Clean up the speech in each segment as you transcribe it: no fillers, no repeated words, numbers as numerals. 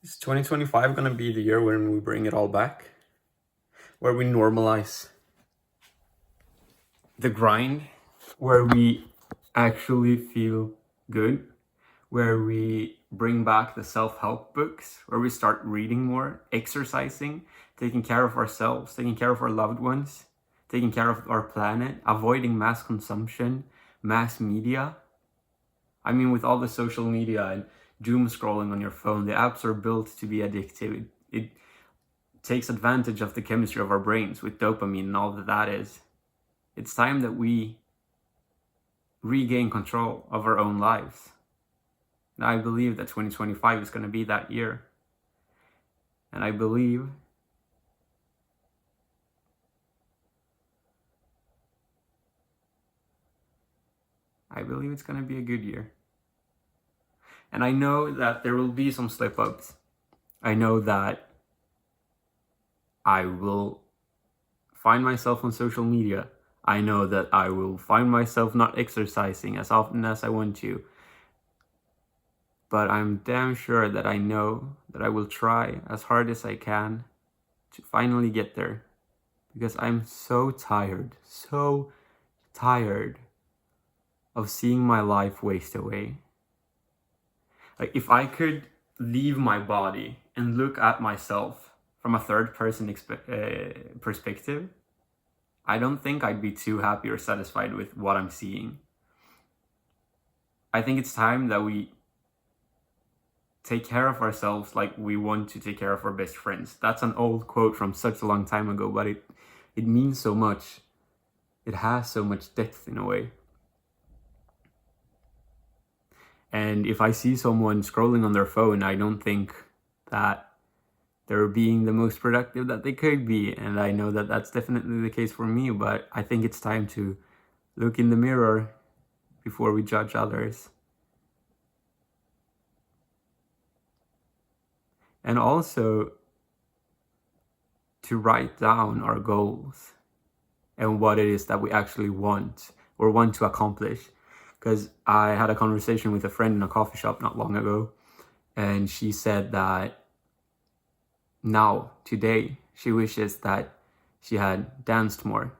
Is 2025 gonna be the year when we bring it all back? Where we normalize the grind? Where we actually feel good? Where we bring back the self-help books? Where we start reading more, exercising, taking care of ourselves, taking care of our loved ones, taking care of our planet, avoiding mass consumption, mass media? I mean, with all the social media and doom scrolling on your phone, the apps are built to be addictive. It takes advantage of the chemistry of our brains with dopamine and all that is. It's time that we regain control of our own lives. And I believe that 2025 is going to be that year. And I believe it's going to be a good year. And I know that there will be some slip-ups. I know that I will find myself on social media. I know that I will find myself not exercising as often as I want to. But I'm damn sure that I know that I will try as hard as I can to finally get there. Because I'm so tired of seeing my life waste away. Like, if I could leave my body and look at myself from a third person perspective, I don't think I'd be too happy or satisfied with what I'm seeing. I think it's time that we take care of ourselves like we want to take care of our best friends. That's an old quote from such a long time ago, but it means so much. It has so much depth in a way. And if I see someone scrolling on their phone, I don't think that they're being the most productive that they could be. And I know that that's definitely the case for me, but I think it's time to look in the mirror before we judge others. And also to write down our goals and what it is that we actually want or want to accomplish. Because I had a conversation with a friend in a coffee shop not long ago, and she said that now, today, she wishes that she had danced more.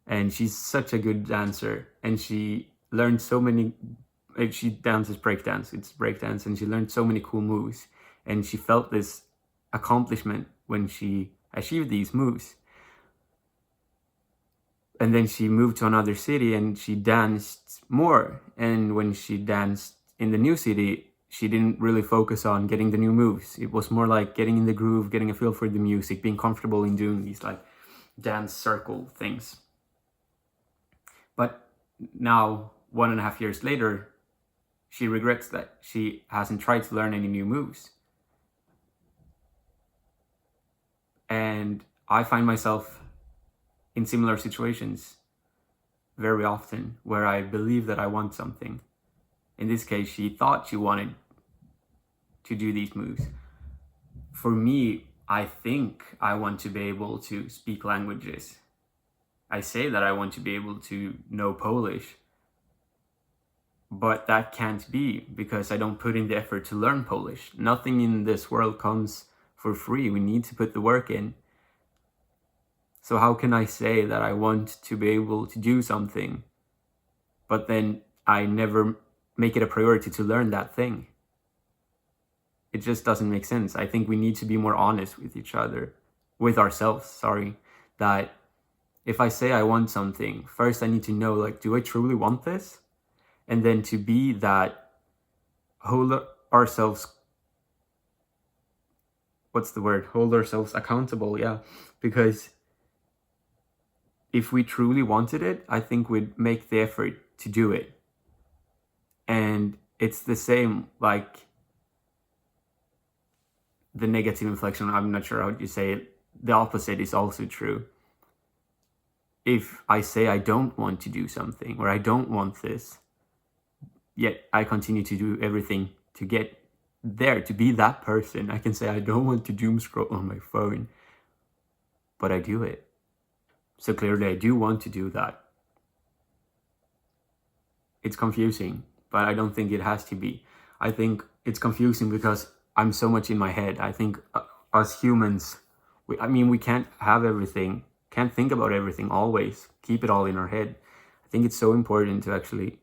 And she's such a good dancer, and she learned so many, she dances breakdance, it's breakdance, and she learned so many cool moves. And she felt this accomplishment when she achieved these moves. And then she moved to another city and she danced more. And when she danced in the new city, she didn't really focus on getting the new moves. It was more like getting in the groove, getting a feel for the music, being comfortable in doing these like dance circle things. But now, 1.5 years later, she regrets that she hasn't tried to learn any new moves. And I find myself in similar situations very often where I believe that I want something. In this case, she thought she wanted to do these moves. For me, I think I want to be able to speak languages. I say that I want to be able to know Polish, but that can't be because I don't put in the effort to learn Polish. Nothing in this world comes for free. We need to put the work in. So how can I say that I want to be able to do something, but then I never make it a priority to learn that thing? It just doesn't make sense. I think we need to be more honest with each other, with ourselves, that if I say I want something, first I need to know, like, do I truly want this? And then to be that, hold ourselves accountable, yeah, because if we truly wanted it, I think we'd make the effort to do it. And it's the same, like the negative inflection, I'm not sure how you say it. The opposite is also true. If I say I don't want to do something, or I don't want this, yet I continue to do everything to get there, to be that person. I can say I don't want to doom scroll on my phone, but I do it. So clearly I do want to do that. It's confusing, but I don't think it has to be. I think it's confusing because I'm so much in my head. I think us humans, we can't have everything, can't think about everything always, keep it all in our head. I think it's so important to actually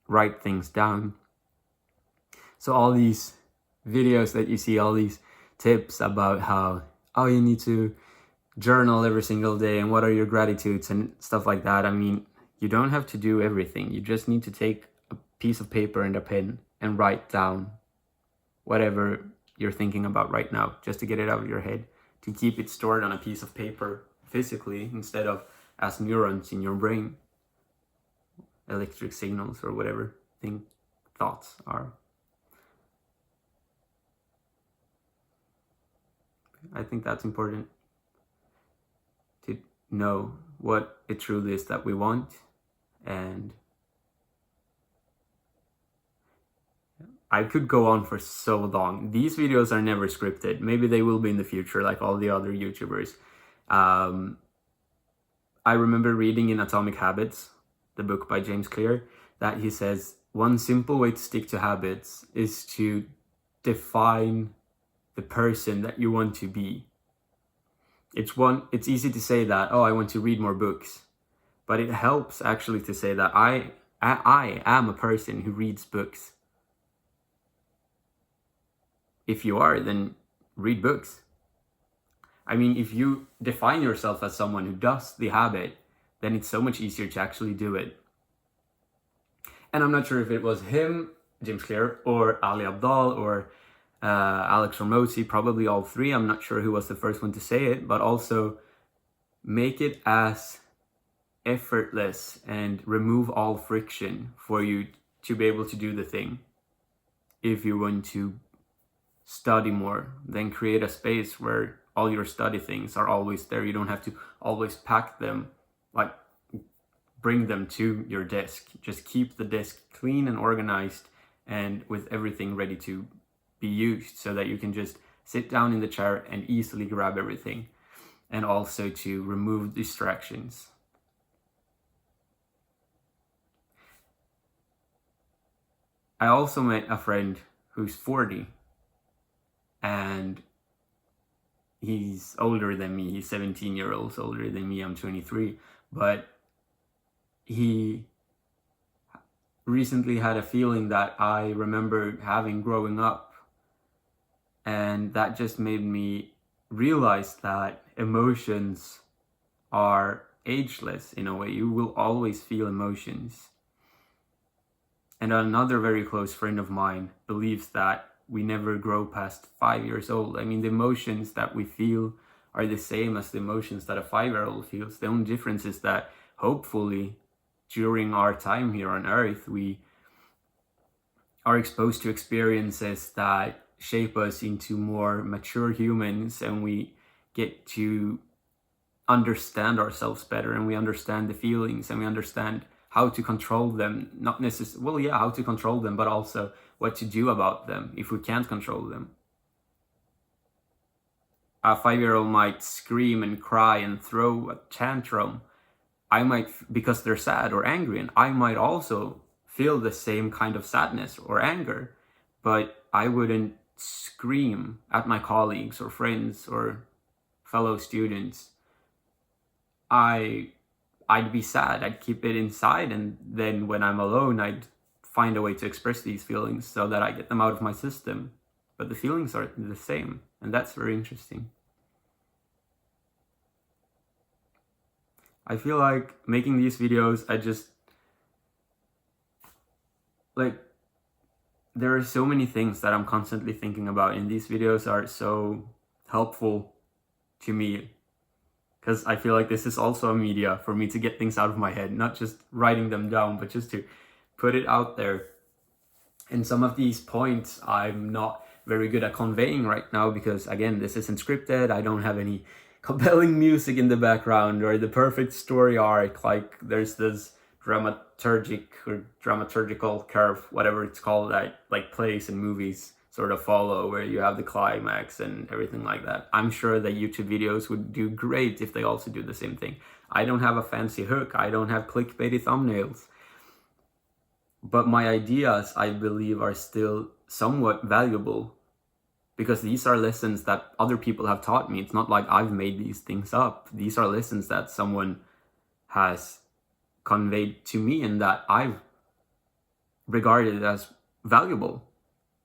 write things down. So all these videos that you see, all these tips about how, oh, you need to journal every single day and what are your gratitudes and stuff like that. I mean, you don't have to do everything. You just need to take a piece of paper and a pen and write down whatever you're thinking about right now, just to get it out of your head, to keep it stored on a piece of paper physically instead of as neurons in your brain, electric signals or whatever thoughts are. I think that's important, to know what it truly is that we want. And I could go on for so long. These videos are never scripted. Maybe they will be in the future, like all the other YouTubers. I remember reading in Atomic Habits, the book by James Clear, that he says one simple way to stick to habits is to define the person that you want to be. It's easy to say that, oh, I want to read more books, but it helps actually to say that I am a person who reads books. If you are, then read books. I mean, if you define yourself as someone who does the habit, then it's so much easier to actually do it. And I'm not sure if it was him, James Clear, or Ali Abdaal, or Alex Hormozi, probably all three. I'm not sure who was the first one to say it, but also make it as effortless and remove all friction for you to be able to do the thing. If you want to study more, then create a space where all your study things are always there. You don't have to always pack them, like bring them to your desk. Just keep the desk clean and organized and with everything ready to be used, so that you can just sit down in the chair and easily grab everything, and also to remove distractions. I also met a friend who's 40, and he's older than me. He's 17 years old older than me. I'm 23, but he recently had a feeling that I remember having growing up. And that just made me realize that emotions are ageless in a way. You will always feel emotions. And another very close friend of mine believes that we never grow past 5 years old. I mean, the emotions that we feel are the same as the emotions that a 5-year-old feels. The only difference is that hopefully during our time here on Earth, we are exposed to experiences that shape us into more mature humans, and we get to understand ourselves better, and we understand the feelings, and we understand how to control them. Not necessarily, well, yeah, how to control them, but also what to do about them if we can't control them. A 5-year-old might scream and cry and throw a tantrum. I might, because they're sad or angry, and I might also feel the same kind of sadness or anger, but I wouldn't scream at my colleagues or friends or fellow students. I'd be sad. I'd keep it inside, and then when I'm alone, I'd find a way to express these feelings so that I get them out of my system. But the feelings are the same, and that's very interesting. I feel like making these videos, there are so many things that I'm constantly thinking about, and these videos are so helpful to me, because I feel like this is also a media for me to get things out of my head, not just writing them down, but just to put it out there. And some of these points I'm not very good at conveying right now, because again, this isn't scripted. I don't have any compelling music in the background or the perfect story arc. Like there's this dramaturgical curve, whatever it's called, that like plays and movies sort of follow, where you have the climax and everything like that. I'm sure that YouTube videos would do great if they also do the same thing. I don't have a fancy hook. I don't have clickbaity thumbnails. But my ideas, I believe, are still somewhat valuable, because these are lessons that other people have taught me. It's not like I've made these things up. These are lessons that someone has conveyed to me and that I've regarded as valuable.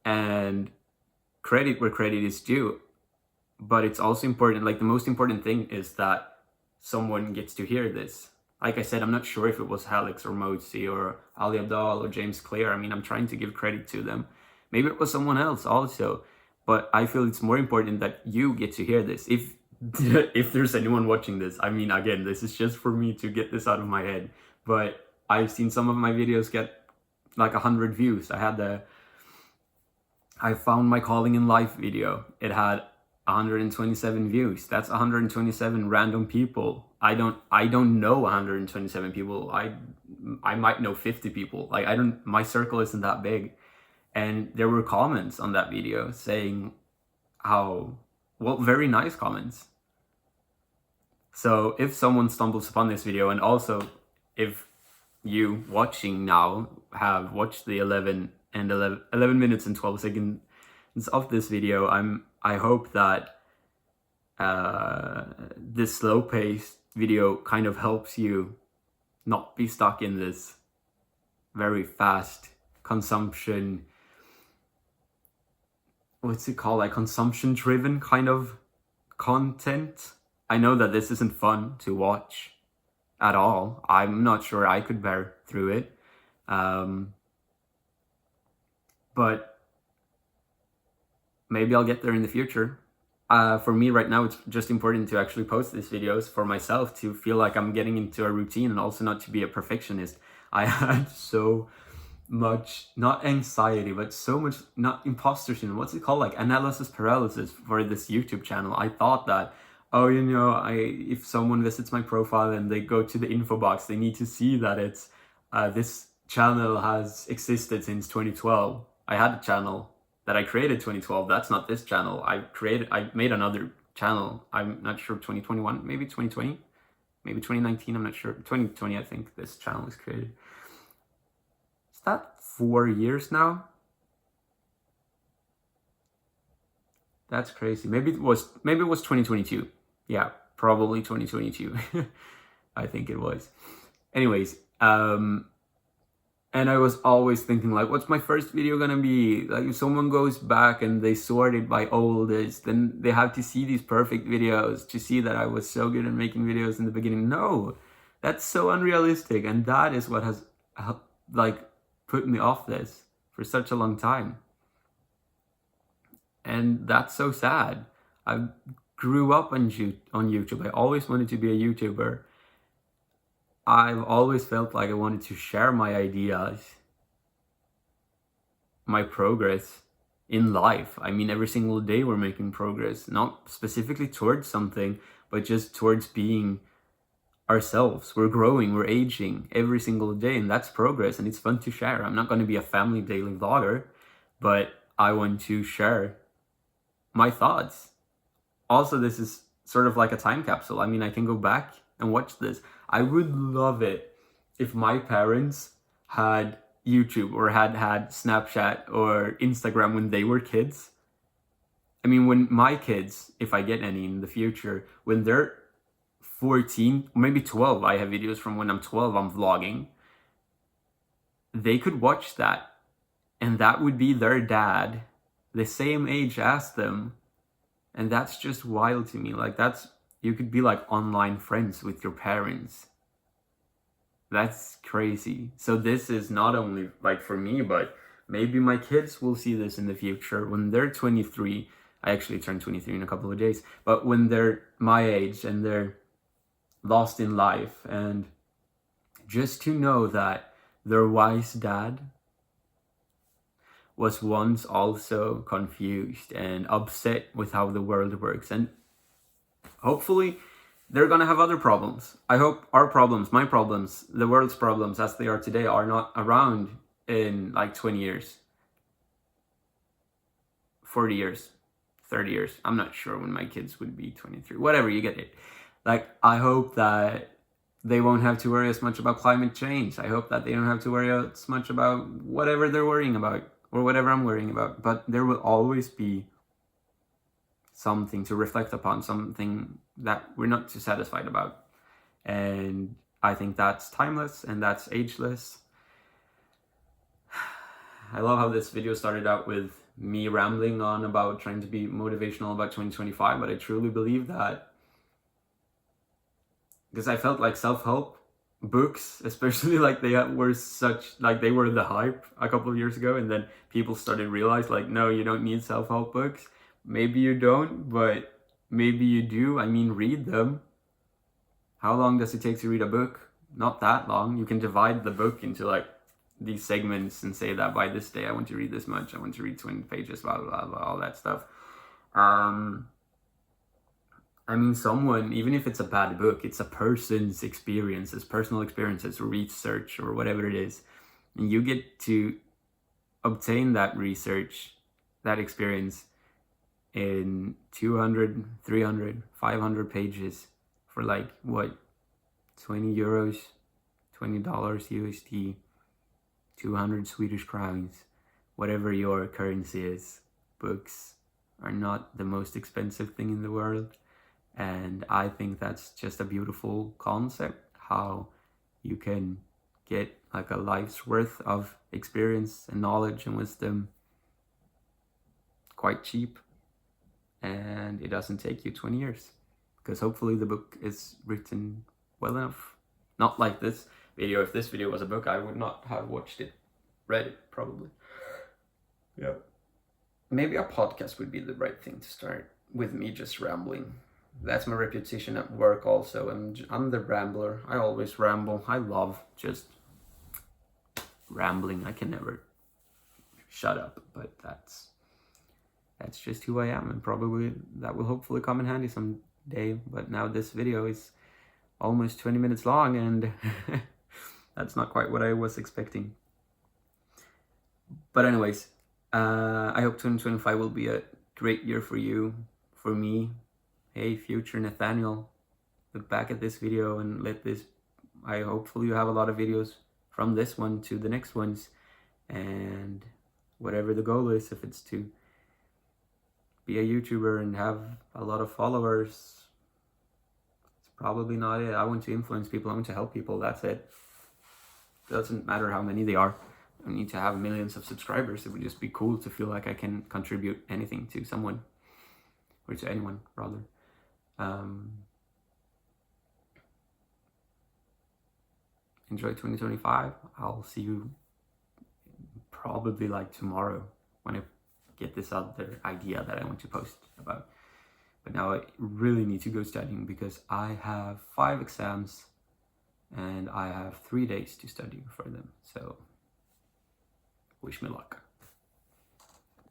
And credit where credit is due. But it's also important, like the most important thing is that someone gets to hear this. Like I said, I'm not sure if it was Alex or Mozi or Ali Abdaal or James Clear. I mean, I'm trying to give credit to them. Maybe it was someone else also. But I feel it's more important that you get to hear this. If there's anyone watching this, I mean, again, this is just for me to get this out of my head. But I've seen some of my videos get like 100 views. I found my calling in life video. It had 127 views. That's 127 random people. I don't know 127 people. I might know 50 people. Like my circle isn't that big. And there were comments on that video saying very nice comments. So if someone stumbles upon this video, and also if you watching now have watched the 11 minutes and 12 seconds of this video, I hope that this slow-paced video kind of helps you not be stuck in this very fast consumption, what's it called, like consumption-driven kind of content. I know that this isn't fun to watch at all. I'm not sure I could bear through it. But maybe I'll get there in the future. For me right now, it's just important to actually post these videos for myself, to feel like I'm getting into a routine, and also not to be a perfectionist. I had so much, not anxiety, but so much, not imposter syndrome, what's it called, like analysis paralysis for this YouTube channel. I thought that, oh, if someone visits my profile and they go to the info box, they need to see that it's this channel has existed since 2012. I had a channel that I created 2012. That's not this channel. I made another channel. I'm not sure, 2021, maybe 2020, maybe 2019. I'm not sure. 2020, I think this channel was created. Is that 4 years now? That's crazy. Maybe it was 2022. Yeah, probably 2022. I think it was. Anyways, and I was always thinking, like, what's my first video gonna be? Like, if someone goes back and they sort it by oldest, then they have to see these perfect videos to see that I was so good at making videos in the beginning. No, that's so unrealistic. And that is what has, like, put me off this for such a long time. And that's so sad. I grew up on YouTube. I always wanted to be a YouTuber. I've always felt like I wanted to share my ideas, my progress in life. I mean, every single day we're making progress, not specifically towards something, but just towards being ourselves. We're growing, we're aging every single day, and that's progress, and it's fun to share. I'm not going to be a family daily vlogger, but I want to share my thoughts. Also, this is sort of like a time capsule. I mean, I can go back and watch this. I would love it if my parents had YouTube or had Snapchat or Instagram when they were kids. I mean, when my kids, if I get any in the future, when they're 14, maybe 12, I have videos from when I'm 12, I'm vlogging. They could watch that, and that would be their dad, the same age as them. And that's just wild to me. Like, you could be like online friends with your parents. That's crazy. So this is not only like for me, but maybe my kids will see this in the future when they're 23. I actually turned 23 in a couple of days. But when they're my age and they're lost in life, and just to know that their wise dad was once also confused and upset with how the world works. And hopefully they're gonna have other problems. I hope our problems, my problems, the world's problems as they are today are not around in like 20 years, 40 years, 30 years. I'm not sure when my kids would be 23, whatever, you get it. Like, I hope that they won't have to worry as much about climate change. I hope that they don't have to worry as much about whatever they're worrying about or whatever I'm worrying about. But there will always be something to reflect upon, something that we're not too satisfied about. And I think that's timeless and that's ageless. I love how this video started out with me rambling on about trying to be motivational about 2025, but I truly believe that, because I felt like self-help books, especially like they were they were the hype a couple of years ago, and then people started realize like, no, you don't need self-help books. Maybe you don't, but maybe you do. I mean, read them. How long does it take to read a book? Not that long. You can divide the book into like these segments and say that by this day I want to read this much, I want to read 20 pages, blah blah blah, all that stuff. I mean, someone, even if it's a bad book, it's a person's experiences, personal experiences, research, or whatever it is. And you get to obtain that research, that experience in 200, 300, 500 pages for like, what, 20 euros, $20 USD, 200 Swedish crowns, whatever your currency is. Books are not the most expensive thing in the world. And I think that's just a beautiful concept, how you can get like a life's worth of experience and knowledge and wisdom quite cheap, and it doesn't take you 20 years, because hopefully the book is written well enough. Not like this video. If this video was a book, I would not have watched it, read it, probably. Yeah. Maybe a podcast would be the right thing to start, with me just rambling. That's my reputation at work also. I'm the rambler. I always ramble. I love just rambling. I can never shut up, but that's just who I am, and probably that will hopefully come in handy someday. But now this video is almost 20 minutes long, and that's not quite what I was expecting. But anyways, I hope 2025 will be a great year for you, for me. Hey, future Nathaniel, look back at this video and hopefully you have a lot of videos from this one to the next ones, and whatever the goal is, if it's to be a YouTuber and have a lot of followers, it's probably not it. I want to influence people, I want to help people, that's it. Doesn't matter how many they are. I don't need to have millions of subscribers. It would just be cool to feel like I can contribute anything to someone, or to anyone rather. Enjoy 2025. I'll see you probably like tomorrow when I get this other idea that I want to post about. But now I really need to go studying, because I have 5 exams and I have 3 days to study for them. So wish me luck.